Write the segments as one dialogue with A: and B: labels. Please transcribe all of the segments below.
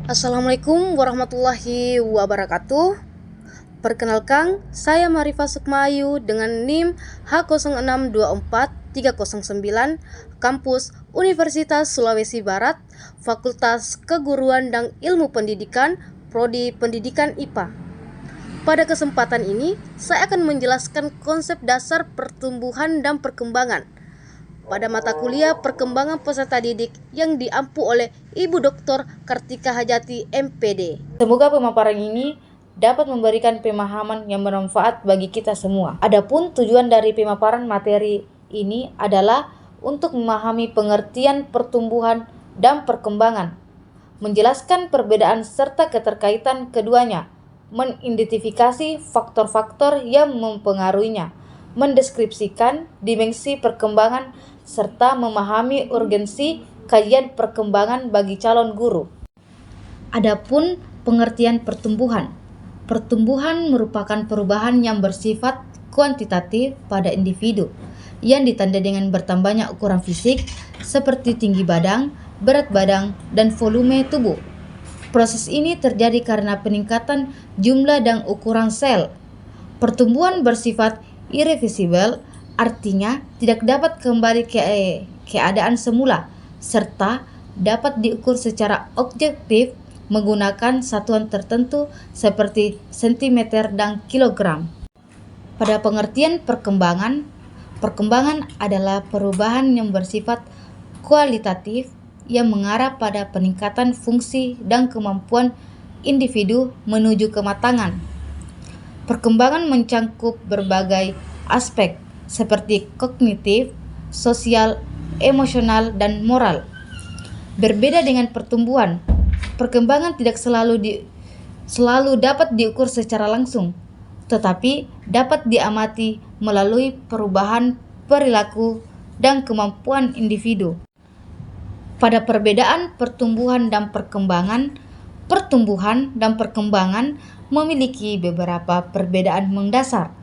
A: Assalamualaikum warahmatullahi wabarakatuh. Perkenalkan, saya Marifa Sukmayu dengan NIM H06243009, Kampus Universitas Sulawesi Barat, Fakultas Keguruan dan Ilmu Pendidikan, Prodi Pendidikan IPA. Pada kesempatan ini, saya akan menjelaskan konsep dasar pertumbuhan dan perkembangan pada mata kuliah perkembangan peserta didik yang diampu oleh Ibu Dr. Kartika Hajati, MPD.
B: Semoga pemaparan ini dapat memberikan pemahaman yang bermanfaat bagi kita semua. Adapun tujuan dari pemaparan materi ini adalah untuk memahami pengertian pertumbuhan dan perkembangan, menjelaskan perbedaan serta keterkaitan keduanya, mengidentifikasi faktor-faktor yang mempengaruhinya, mendeskripsikan dimensi perkembangan, serta memahami urgensi kajian perkembangan bagi calon guru. Adapun pengertian pertumbuhan. Pertumbuhan merupakan perubahan yang bersifat kuantitatif pada individu, yang ditandai dengan bertambahnya ukuran fisik seperti tinggi badan, berat badan, dan volume tubuh. Proses ini terjadi karena peningkatan jumlah dan ukuran sel. Pertumbuhan bersifat irreversibel, artinya tidak dapat kembali ke keadaan semula, serta dapat diukur secara objektif menggunakan satuan tertentu seperti sentimeter dan kilogram. Pada pengertian perkembangan, perkembangan adalah perubahan yang bersifat kualitatif yang mengarah pada peningkatan fungsi dan kemampuan individu menuju kematangan. Perkembangan mencakup berbagai aspek seperti kognitif, sosial, emosional, dan moral. Berbeda dengan pertumbuhan, perkembangan tidak selalu dapat diukur secara langsung, tetapi dapat diamati melalui perubahan perilaku dan kemampuan individu. Pada perbedaan pertumbuhan dan perkembangan memiliki beberapa perbedaan mendasar.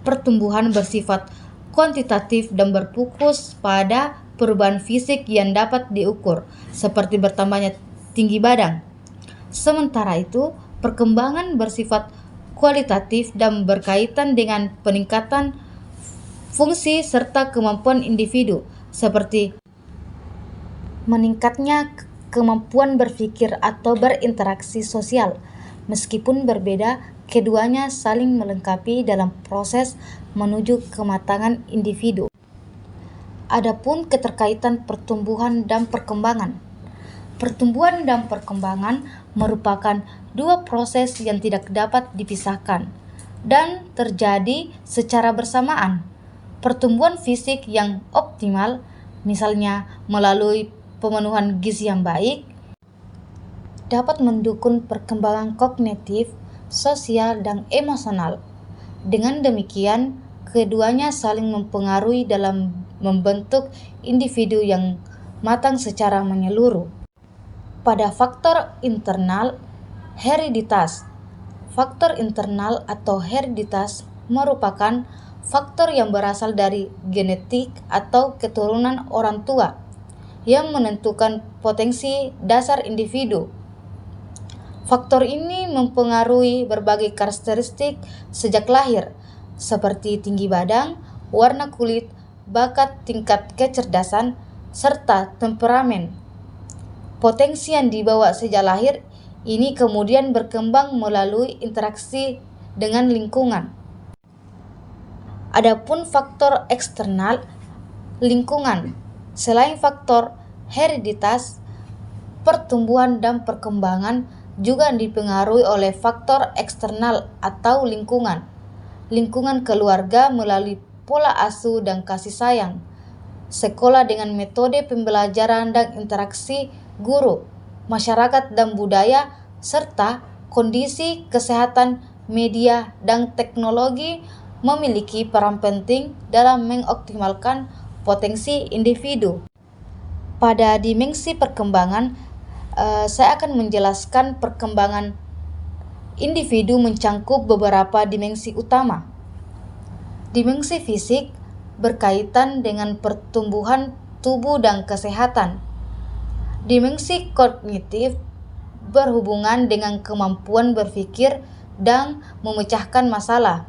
B: Pertumbuhan bersifat kuantitatif dan berfokus pada perubahan fisik yang dapat diukur, seperti bertambahnya tinggi badan. Sementara itu, perkembangan bersifat kualitatif dan berkaitan dengan peningkatan fungsi serta kemampuan individu, seperti meningkatnya kemampuan berpikir atau berinteraksi sosial. Meskipun berbeda, keduanya saling melengkapi dalam proses menuju kematangan individu. Adapun keterkaitan pertumbuhan dan perkembangan. Pertumbuhan dan perkembangan merupakan dua proses yang tidak dapat dipisahkan dan terjadi secara bersamaan. Pertumbuhan fisik yang optimal, misalnya melalui pemenuhan gizi yang baik, dapat mendukung perkembangan kognitif, sosial, dan emosional. Dengan demikian, keduanya saling mempengaruhi dalam membentuk individu yang matang secara menyeluruh. Pada faktor internal, hereditas. Faktor internal atau hereditas merupakan faktor yang berasal dari genetik atau keturunan orang tua yang menentukan potensi dasar individu. Faktor ini mempengaruhi berbagai karakteristik sejak lahir, seperti tinggi badan, warna kulit, bakat, tingkat kecerdasan, serta temperamen. Potensi yang dibawa sejak lahir ini kemudian berkembang melalui interaksi dengan lingkungan. Adapun faktor eksternal, lingkungan. Selain faktor hereditas, pertumbuhan dan perkembangan juga dipengaruhi oleh faktor eksternal atau lingkungan. Lingkungan keluarga melalui pola asuh dan kasih sayang, sekolah dengan metode pembelajaran dan interaksi guru, masyarakat dan budaya, serta kondisi kesehatan, media, dan teknologi memiliki peran penting dalam mengoptimalkan potensi individu. Pada dimensi perkembangan, saya akan menjelaskan perkembangan individu mencangkup beberapa dimensi utama. Dimensi fisik berkaitan dengan pertumbuhan tubuh dan kesehatan. Dimensi kognitif berhubungan dengan kemampuan berpikir dan memecahkan masalah.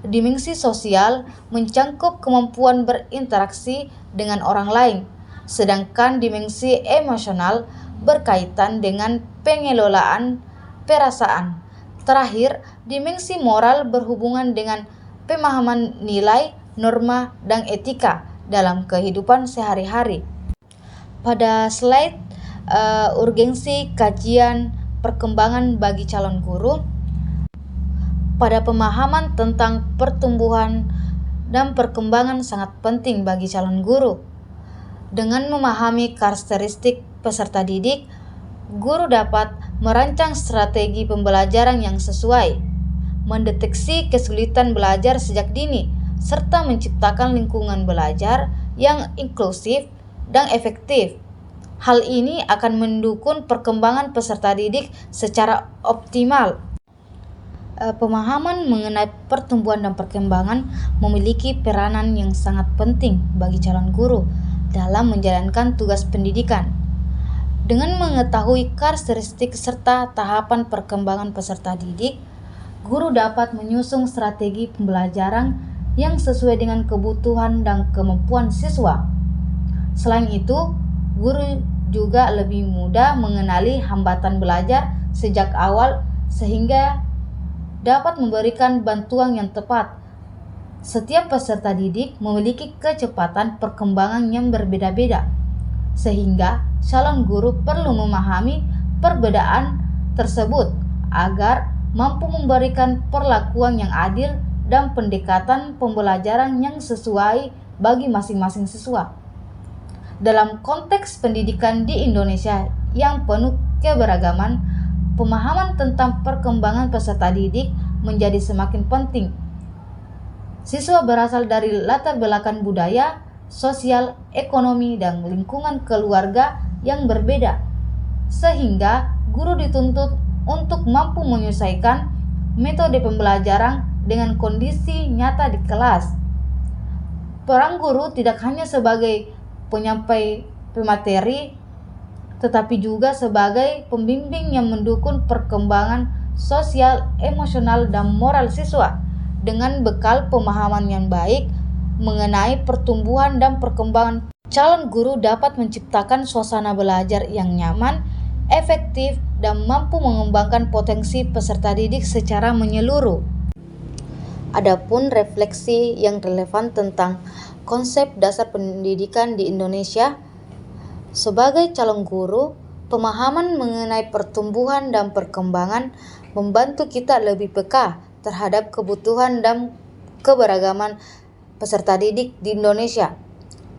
B: Dimensi sosial mencakup kemampuan berinteraksi dengan orang lain, sedangkan dimensi emosional berkaitan dengan pengelolaan perasaan. Terakhir, dimensi moral berhubungan dengan pemahaman nilai, norma, dan etika dalam kehidupan sehari-hari. Pada slide urgensi kajian perkembangan bagi calon guru, pada pemahaman tentang pertumbuhan dan perkembangan sangat penting bagi calon guru. Dengan memahami karakteristik peserta didik, guru dapat merancang strategi pembelajaran yang sesuai, mendeteksi kesulitan belajar sejak dini, serta menciptakan lingkungan belajar yang inklusif dan efektif. Hal ini akan mendukung perkembangan peserta didik secara optimal. Pemahaman mengenai pertumbuhan dan perkembangan memiliki peranan yang sangat penting bagi calon guru dalam menjalankan tugas pendidikan. Dengan mengetahui karakteristik serta tahapan perkembangan peserta didik, guru dapat menyusun strategi pembelajaran yang sesuai dengan kebutuhan dan kemampuan siswa. Selain itu, guru juga lebih mudah mengenali hambatan belajar sejak awal sehingga dapat memberikan bantuan yang tepat. Setiap peserta didik memiliki kecepatan perkembangan yang berbeda-beda, sehingga calon guru perlu memahami perbedaan tersebut agar mampu memberikan perlakuan yang adil dan pendekatan pembelajaran yang sesuai bagi masing-masing siswa. Dalam konteks pendidikan di Indonesia yang penuh keberagaman, pemahaman tentang perkembangan peserta didik menjadi semakin penting. Siswa berasal dari latar belakang budaya, sosial, ekonomi, dan lingkungan keluarga yang berbeda, sehingga guru dituntut untuk mampu menyesuaikan metode pembelajaran dengan kondisi nyata di kelas. Peran guru tidak hanya sebagai penyampai pemateri, tetapi juga sebagai pembimbing yang mendukung perkembangan sosial, emosional, dan moral siswa. Dengan bekal pemahaman yang baik mengenai pertumbuhan dan perkembangan, calon guru dapat menciptakan suasana belajar yang nyaman, efektif, dan mampu mengembangkan potensi peserta didik secara menyeluruh. Adapun refleksi yang relevan tentang konsep dasar pendidikan di Indonesia, sebagai calon guru, pemahaman mengenai pertumbuhan dan perkembangan membantu kita lebih peka terhadap kebutuhan dan keberagaman peserta didik di Indonesia.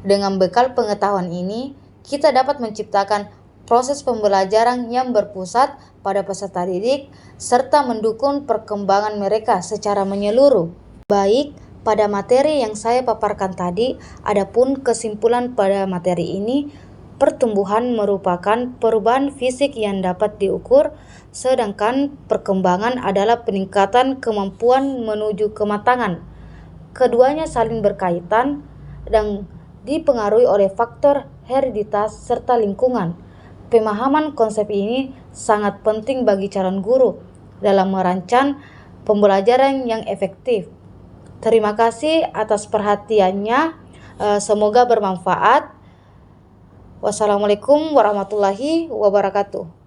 B: Dengan bekal pengetahuan ini, kita dapat menciptakan proses pembelajaran yang berpusat pada peserta didik serta mendukung perkembangan mereka secara menyeluruh. Baik, pada materi yang saya paparkan tadi, adapun kesimpulan pada materi ini, pertumbuhan merupakan perubahan fisik yang dapat diukur, sedangkan perkembangan adalah peningkatan kemampuan menuju kematangan. Keduanya saling berkaitan dan dipengaruhi oleh faktor hereditas serta lingkungan. Pemahaman konsep ini sangat penting bagi calon guru dalam merancang pembelajaran yang efektif. Terima kasih atas perhatiannya. Semoga bermanfaat. Wassalamualaikum warahmatullahi wabarakatuh.